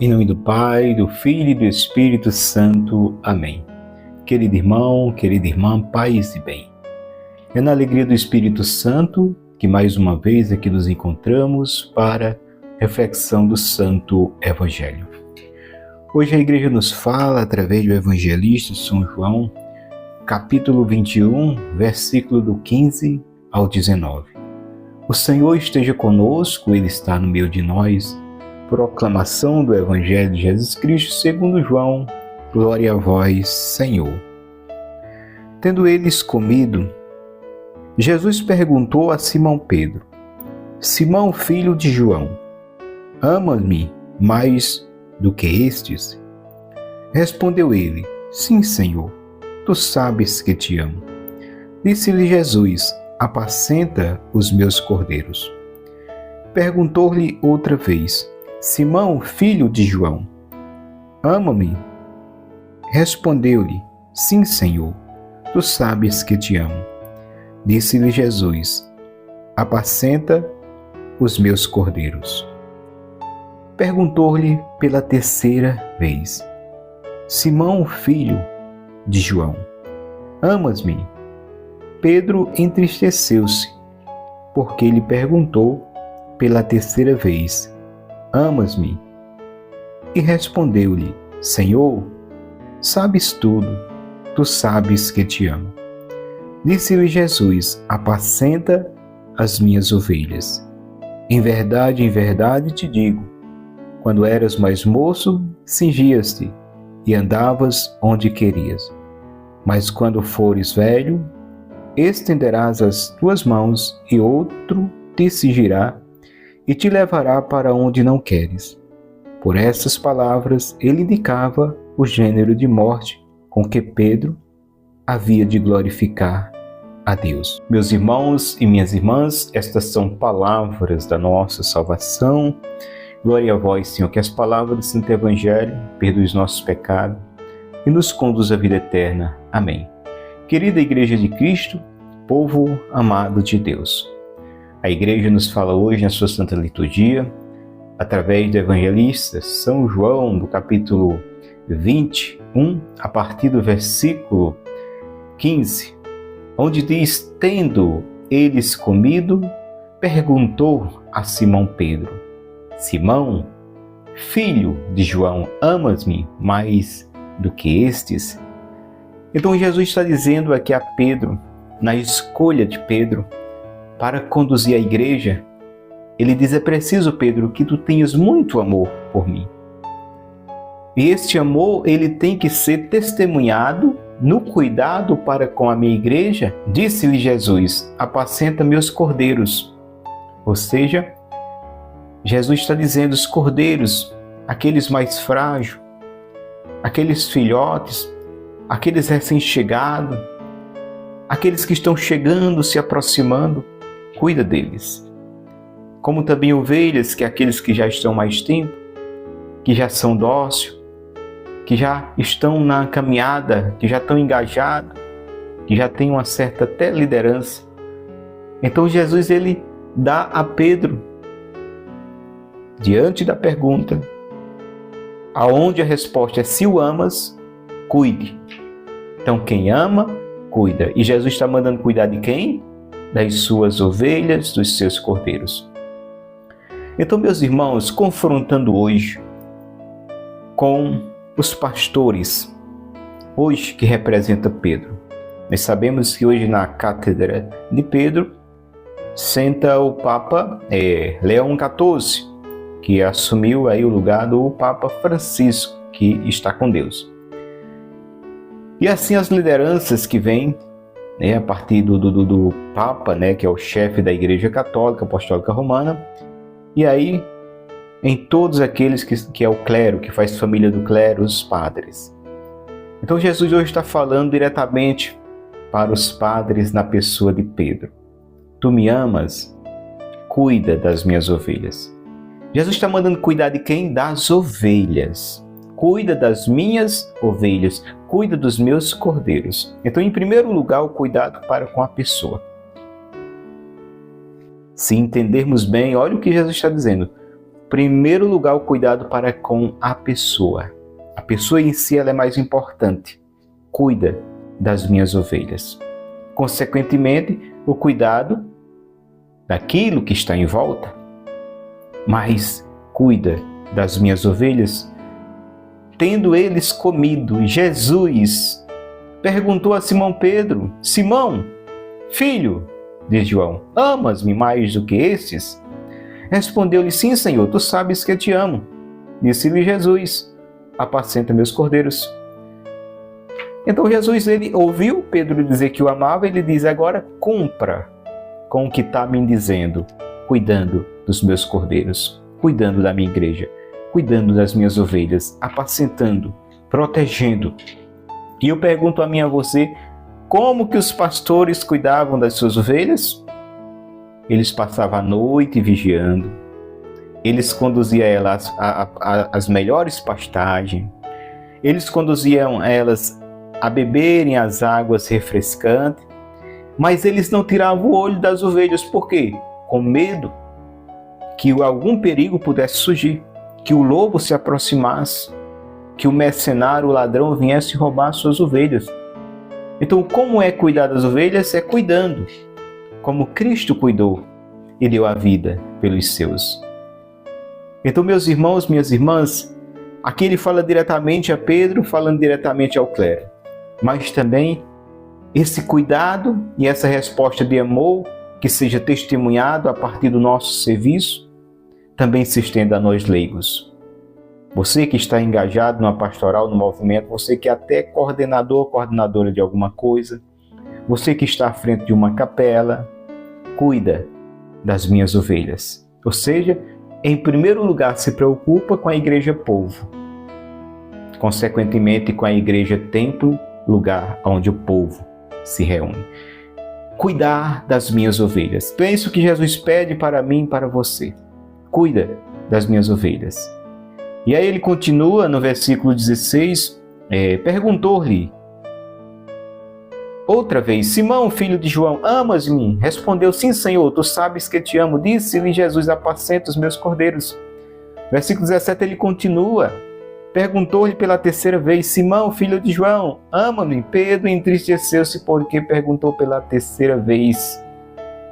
Em nome do Pai, do Filho e do Espírito Santo. Amém. Querido irmão, querida irmã, paz e bem. É na alegria do Espírito Santo que mais uma vez aqui nos encontramos para reflexão do Santo Evangelho. Hoje a Igreja nos fala, através do Evangelista São João, capítulo 21, versículo do 15 ao 19. O Senhor esteja conosco, Ele está no meio de nós. Proclamação do Evangelho de Jesus Cristo segundo João. Glória a vós, Senhor. Tendo eles comido, Jesus perguntou a Simão Pedro: Simão, filho de João, amas-me mais do que estes? Respondeu ele: Sim, Senhor, tu sabes que te amo. Disse-lhe Jesus: Apacenta os meus cordeiros. Perguntou-lhe outra vez: Simão, filho de João, ama-me? Respondeu-lhe: Sim, Senhor, tu sabes que te amo. Disse-lhe Jesus: Apacenta os meus cordeiros. Perguntou-lhe pela terceira vez: Simão, filho de João, amas-me? Pedro entristeceu-se, porque lhe perguntou pela terceira vez: Amas-me? E respondeu-lhe: Senhor, sabes tudo, tu sabes que te amo. Disse-lhe Jesus: Apacenta as minhas ovelhas. Em verdade te digo, quando eras mais moço, cingias-te e andavas onde querias. Mas quando fores velho, estenderás as tuas mãos e outro te cingirá e te levará para onde não queres. Por essas palavras, ele indicava o gênero de morte com que Pedro havia de glorificar a Deus. Meus irmãos e minhas irmãs, estas são palavras da nossa salvação. Glória a vós, Senhor, que as palavras do Santo Evangelho perdoem os nossos pecados e nos conduz à vida eterna. Amém. Querida Igreja de Cristo, povo amado de Deus, a Igreja nos fala hoje na sua Santa Liturgia, através do Evangelista São João, do capítulo 21, a partir do versículo 15, onde diz: Tendo eles comido, perguntou a Simão Pedro: Simão, filho de João, amas-me mais do que estes? Então Jesus está dizendo aqui a Pedro, na escolha de Pedro, para conduzir a igreja, ele diz: é preciso, Pedro, que tu tenhas muito amor por mim. E este amor, ele tem que ser testemunhado no cuidado para com a minha igreja. Disse-lhe Jesus: apacenta meus cordeiros. Ou seja, Jesus está dizendo: os cordeiros, aqueles mais frágeis, aqueles filhotes, aqueles recém-chegados, aqueles que estão chegando, se aproximando, cuida deles. Como também ovelhas, que aqueles que já estão mais tempo, que já são dóceis, que já estão na caminhada, que já estão engajados, que já têm uma certa até liderança. Então Jesus, ele dá a Pedro, diante da pergunta, aonde a resposta é: se o amas, cuide. Então quem ama, cuida. E Jesus está mandando cuidar de quem? Das suas ovelhas, dos seus cordeiros. Então, meus irmãos, confrontando hoje com os pastores, hoje que representa Pedro. Nós sabemos que hoje na cátedra de Pedro senta o Papa Leão XIV, que assumiu aí o lugar do Papa Francisco, que está com Deus. E assim as lideranças que vêm, a partir do Papa, que é o chefe da Igreja Católica Apostólica Romana, e aí em todos aqueles que é o clero, que faz família do clero, os padres. Então Jesus hoje está falando diretamente para os padres na pessoa de Pedro. Tu me amas? Cuida das minhas ovelhas. Jesus está mandando cuidar de quem? Das ovelhas. Cuida das minhas ovelhas, cuida dos meus cordeiros. Então, em primeiro lugar, o cuidado para com a pessoa. Se entendermos bem, olha o que Jesus está dizendo. Em primeiro lugar, o cuidado para com a pessoa. A pessoa em si ela é mais importante. Cuida das minhas ovelhas. Consequentemente, o cuidado daquilo que está em volta. Mas cuida das minhas ovelhas. Tendo eles comido, Jesus perguntou a Simão Pedro: Simão, filho de João, amas-me mais do que estes? Respondeu-lhe: sim, Senhor, tu sabes que eu te amo. Disse-lhe Jesus: apacenta meus cordeiros. Então Jesus, ele ouviu Pedro dizer que o amava, ele diz: agora cumpra com o que está me dizendo, cuidando dos meus cordeiros, cuidando da minha igreja, cuidando das minhas ovelhas, apacentando, protegendo. E eu pergunto a mim e a você, como que os pastores cuidavam das suas ovelhas? Eles passavam a noite vigiando, eles conduziam elas às melhores pastagens, eles conduziam elas a beberem as águas refrescantes, mas eles não tiravam o olho das ovelhas. Por quê? Com medo que algum perigo pudesse surgir, que o lobo se aproximasse, que o mercenário, o ladrão viesse roubar suas ovelhas. Então, como é cuidar das ovelhas? É cuidando, como Cristo cuidou e deu a vida pelos seus. Então, meus irmãos, minhas irmãs, aqui ele fala diretamente a Pedro, falando diretamente ao clero. Mas também esse cuidado e essa resposta de amor que seja testemunhado a partir do nosso serviço, também se estenda a nós leigos. Você que está engajado numa pastoral, no movimento, você que é até coordenador, coordenadora de alguma coisa, você que está à frente de uma capela, cuida das minhas ovelhas. Ou seja, em primeiro lugar, se preocupa com a igreja povo. Consequentemente, com a igreja templo, lugar onde o povo se reúne. Cuidar das minhas ovelhas. Penso que Jesus pede para mim e para você. Cuida das minhas ovelhas. E aí ele continua no versículo 16, perguntou-lhe outra vez: Simão, filho de João, amas-me? Respondeu: sim, Senhor, tu sabes que te amo. Disse-lhe Jesus: apacenta os meus cordeiros. Versículo 17 ele continua, perguntou-lhe pela terceira vez: Simão, filho de João, ama-me? Pedro entristeceu-se porque perguntou pela terceira vez.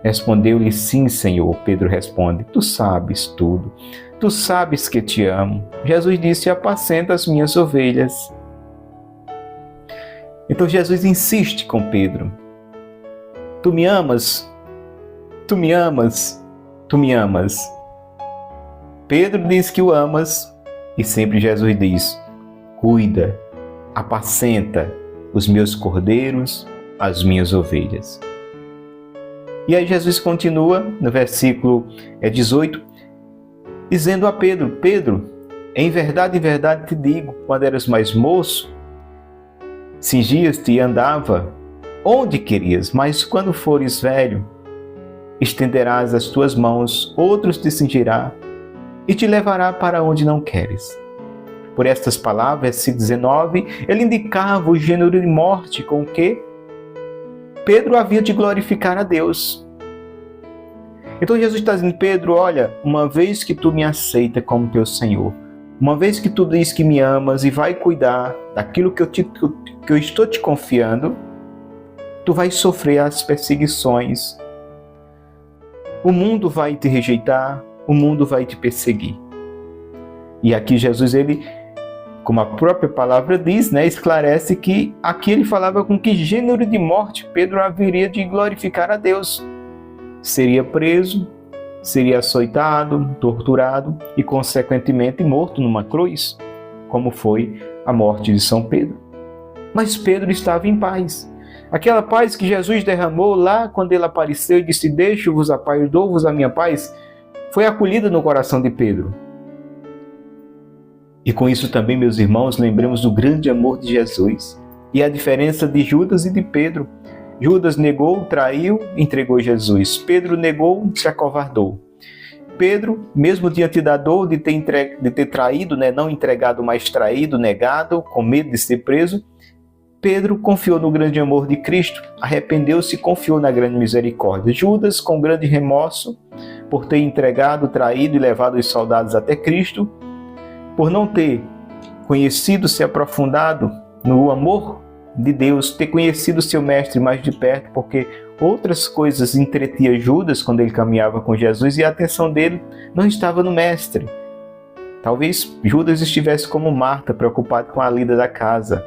Respondeu-lhe: sim, Senhor. Pedro responde: tu sabes tudo, tu sabes que te amo. Jesus disse: apacenta as minhas ovelhas. Então Jesus insiste com Pedro: tu me amas? Tu me amas? Tu me amas? Pedro diz que o amas e sempre Jesus diz: cuida, apacenta os meus cordeiros, as minhas ovelhas. E aí Jesus continua no versículo 18, dizendo a Pedro: Pedro, em verdade te digo, quando eras mais moço, cingias-te e andava onde querias, mas quando fores velho, estenderás as tuas mãos, outros te cingirá e te levará para onde não queres. Por estas palavras, versículo 19, ele indicava o gênero de morte com que Pedro havia de glorificar a Deus. Então Jesus está dizendo: Pedro, olha, uma vez que tu me aceita como teu Senhor, uma vez que tu diz que me amas e vai cuidar daquilo que eu estou te confiando, tu vais sofrer as perseguições. O mundo vai te rejeitar, o mundo vai te perseguir. E aqui Jesus, ele, como a própria palavra diz, esclarece que aqui ele falava com que gênero de morte Pedro haveria de glorificar a Deus. Seria preso, seria açoitado, torturado e, consequentemente, morto numa cruz, como foi a morte de São Pedro. Mas Pedro estava em paz. Aquela paz que Jesus derramou lá quando ele apareceu e disse: deixo-vos a paz, dou-vos a minha paz, foi acolhida no coração de Pedro. E com isso também, meus irmãos, lembremos do grande amor de Jesus e a diferença de Judas e de Pedro. Judas negou, traiu, entregou Jesus. Pedro negou, se acovardou. Pedro, mesmo diante da dor de ter traído, não entregado, mas traído, negado, com medo de ser preso, Pedro confiou no grande amor de Cristo, arrependeu-se e confiou na grande misericórdia. Judas, com grande remorso, por ter entregado, traído e levado os soldados até Cristo, por não ter conhecido, se aprofundado no amor de Deus, ter conhecido seu mestre mais de perto, porque outras coisas entretia Judas quando ele caminhava com Jesus e a atenção dele não estava no mestre. Talvez Judas estivesse como Marta, preocupado com a lida da casa,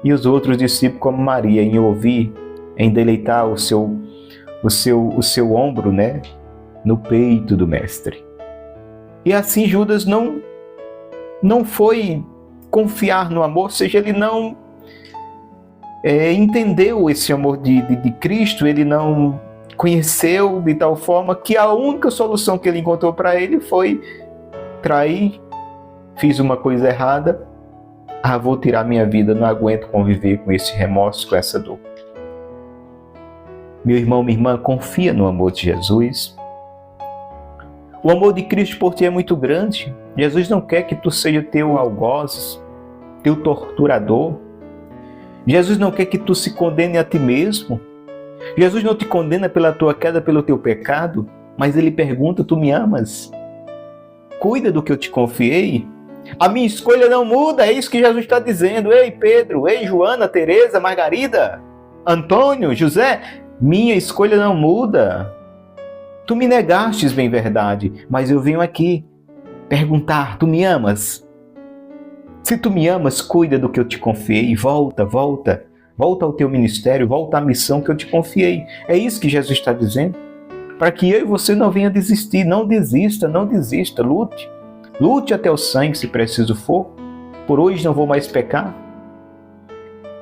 e os outros discípulos como Maria, em ouvir, em deleitar o seu ombro, no peito do mestre. E assim Judas não foi confiar no amor, ou seja, ele não entendeu esse amor de Cristo, ele não conheceu de tal forma que a única solução que ele encontrou para ele foi trair, fiz uma coisa errada, vou tirar minha vida, não aguento conviver com esse remorso, com essa dor. Meu irmão, minha irmã, confia no amor de Jesus. O amor de Cristo por ti é muito grande. Jesus não quer que tu seja teu algoz, teu torturador. Jesus não quer que tu se condene a ti mesmo. Jesus não te condena pela tua queda, pelo teu pecado, mas Ele pergunta, tu me amas? Cuida do que eu te confiei? A minha escolha não muda, é isso que Jesus está dizendo. Ei Pedro, ei Joana, Teresa, Margarida, Antônio, José, minha escolha não muda. Tu me negastes, bem verdade, mas eu venho aqui perguntar, tu me amas? Se tu me amas, cuida do que eu te confiei, volta ao teu ministério, volta à missão que eu te confiei. É isso que Jesus está dizendo. Para que eu e você não venha desistir, não desista, lute até o sangue se preciso for. Por hoje não vou mais pecar.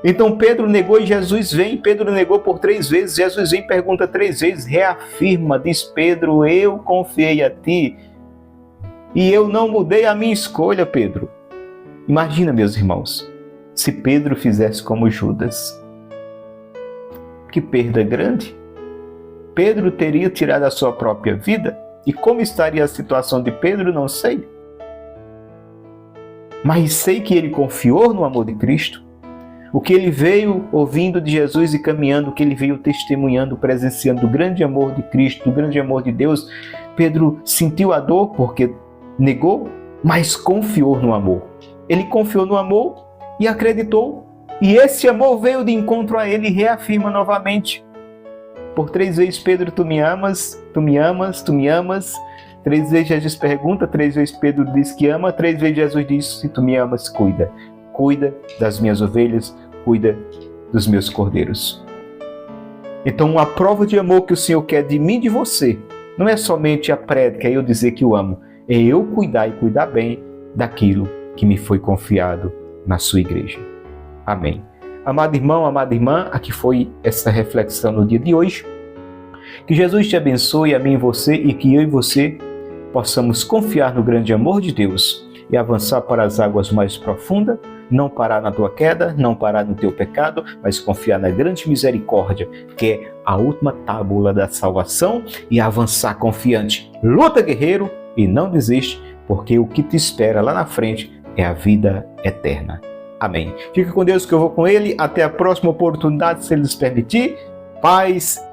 Então Pedro negou e Jesus vem. Pedro negou por 3 vezes, Jesus vem e pergunta 3 vezes, reafirma, diz Pedro, eu confiei a ti e eu não mudei a minha escolha, Pedro. Imagina, meus irmãos, se Pedro fizesse como Judas. Que perda grande! Pedro teria tirado a sua própria vida? E como estaria a situação de Pedro, não sei. Mas sei que ele confiou no amor de Cristo. O que ele veio ouvindo de Jesus e caminhando, o que ele veio testemunhando, presenciando o grande amor de Cristo, o grande amor de Deus, Pedro sentiu a dor porque negou, mas confiou no amor. Ele confiou no amor e acreditou. E esse amor veio de encontro a ele e reafirma novamente. Por 3 vezes, Pedro, tu me amas, tu me amas, tu me amas. 3 vezes Jesus pergunta, 3 vezes Pedro diz que ama, 3 vezes Jesus diz, se tu me amas, cuida. Cuida das minhas ovelhas, cuida dos meus cordeiros. Então, a prova de amor que o Senhor quer de mim e de você, não é somente a prédica, é eu dizer que o amo, é eu cuidar e cuidar bem daquilo que me foi confiado na sua igreja. Amém. Amado irmão, amada irmã, aqui foi essa reflexão no dia de hoje. Que Jesus te abençoe, a mim e você, e que eu e você possamos confiar no grande amor de Deus e avançar para as águas mais profundas, não parar na tua queda, não parar no teu pecado, mas confiar na grande misericórdia, que é a última tábua da salvação, e avançar confiante. Luta, guerreiro, e não desiste, porque o que te espera lá na frente é a vida eterna. Amém. Fica com Deus que eu vou com Ele. Até a próxima oportunidade, se Ele nos permitir. Paz